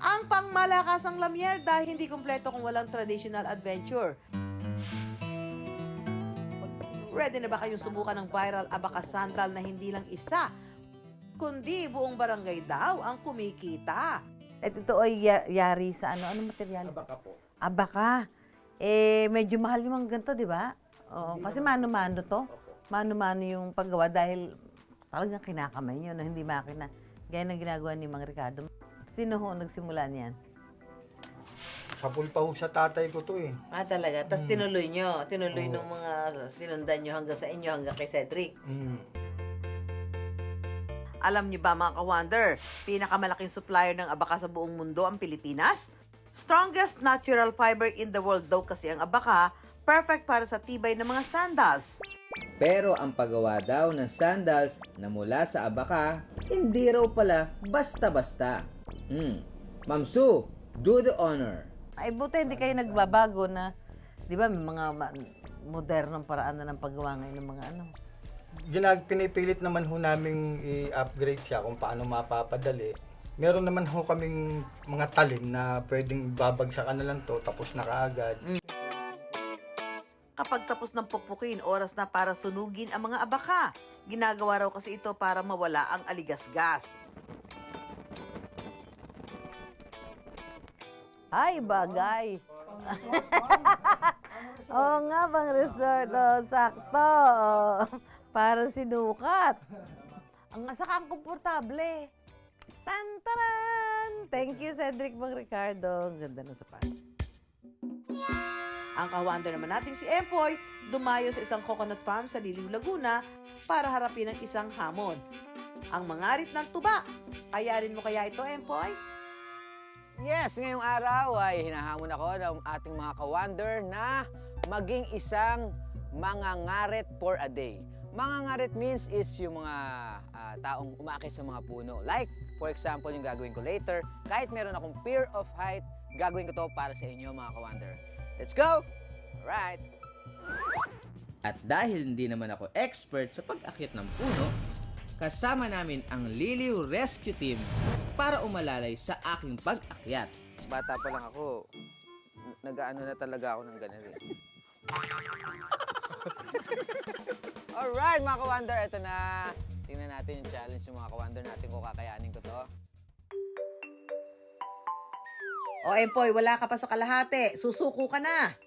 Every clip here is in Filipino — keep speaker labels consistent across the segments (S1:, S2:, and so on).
S1: Ang pangmalakasang lamyerda, hindi kumpleto kung walang traditional adventure. Ready na ba kayong subukan ng viral abacas sandal na hindi lang isa, kundi buong barangay daw ang kumikita?
S2: At ito ay yari sa ano material?
S3: Abaka po.
S2: Abaka. Medyo mahal yung mga ganito, di ba? Oo, kasi mano-mano to. Mano-mano yung paggawa dahil talagang kinakamay nyo na hindi makina. Gaya ng ginagawa ni Mang Ricardo. Sino ho nagsimula niyan?
S3: Sapul pa ho sa tatay ko to eh.
S1: Talaga? Tapos tinuloy nyo? Tinuloy ng mga sinundan nyo hanggang sa inyo, hanggang kay Cedric? Alam niyo ba mga ka-wonder, pinakamalaking supplier ng abaka sa buong mundo ang Pilipinas? Strongest natural fiber in the world daw kasi ang abaka, perfect para sa tibay ng mga sandals.
S4: Pero ang paggawa daw ng sandals na mula sa abaka, hindi raw pala basta-basta. Ma'am Sue, do the honor.
S2: Ay, buti hindi kayo nagbabago na, di ba, may mga modernong paraan na ng paggawa ngayon ng mga ano.
S3: Pinipilit naman ho namin i-upgrade siya kung paano mapapadali. Meron naman ho kaming mga talim na pwedeng babagsakan na lang to tapos na kaagad.
S1: Kapag tapos ng pukpukin, oras na para sunugin ang mga abaka. Ginagawa raw kasi ito para mawala ang aligasgas.
S2: Ay, bagay. Oo nga, pang resort. Oh, sakto. Oh, para sinukat. Ang saka ang komportable. Tantaran! Thank you, Cedric Mang Ricardo. Ang ganda ng sapatos.
S1: Ang ka-wonder naman nating si Empoy, dumayo sa isang coconut farm sa Liliw, Laguna para harapin ang isang hamon. Ang mangarit ng tuba. Ayarin mo kaya ito, Empoy?
S5: Yes, ngayong araw ay hinahamon ako ng ating mga ka-wonder na maging isang mangangarit for a day. Mangangarit means is yung mga taong umaakit sa mga puno. Like, for example, yung gagawin ko later, kahit meron akong fear of height, gagawin ko to para sa inyo mga ka-wonder. Let's go! Alright!
S4: At dahil hindi naman ako expert sa pag-akyat ng puno, kasama namin ang Liliw Rescue Team para umalalay sa aking pag-akyat.
S5: Bata pa lang ako, nag-ano na talaga ako ng ganun eh. Alright mga ka-wonder, ito na. Tingnan natin yung challenge ng mga ka-wonder natin kung kakayanin ko to.
S1: O Empoy, wala ka pa sa kalahati. Susuko ka na.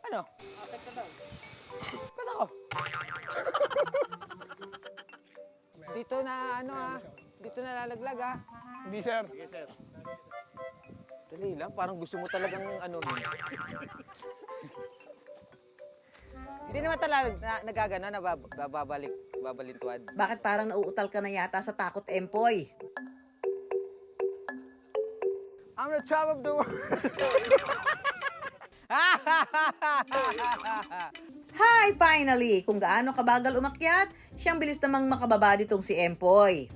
S5: Ano? Akit ka daw. Ba't ako? Dito na ano dito na lalaglag
S6: Hindi, sir. Sige, sir.
S5: Dali lang, parang gusto mo talagang ano. Hindi naman talaga nagagano na babalintuad.
S1: Bakit parang nauutal ka na yata sa takot, Empoy?
S5: I'm the top of the world.
S1: Hi, finally! Kung gaano kabagal umakyat, siyang bilis namang makababa nitong si Empoy.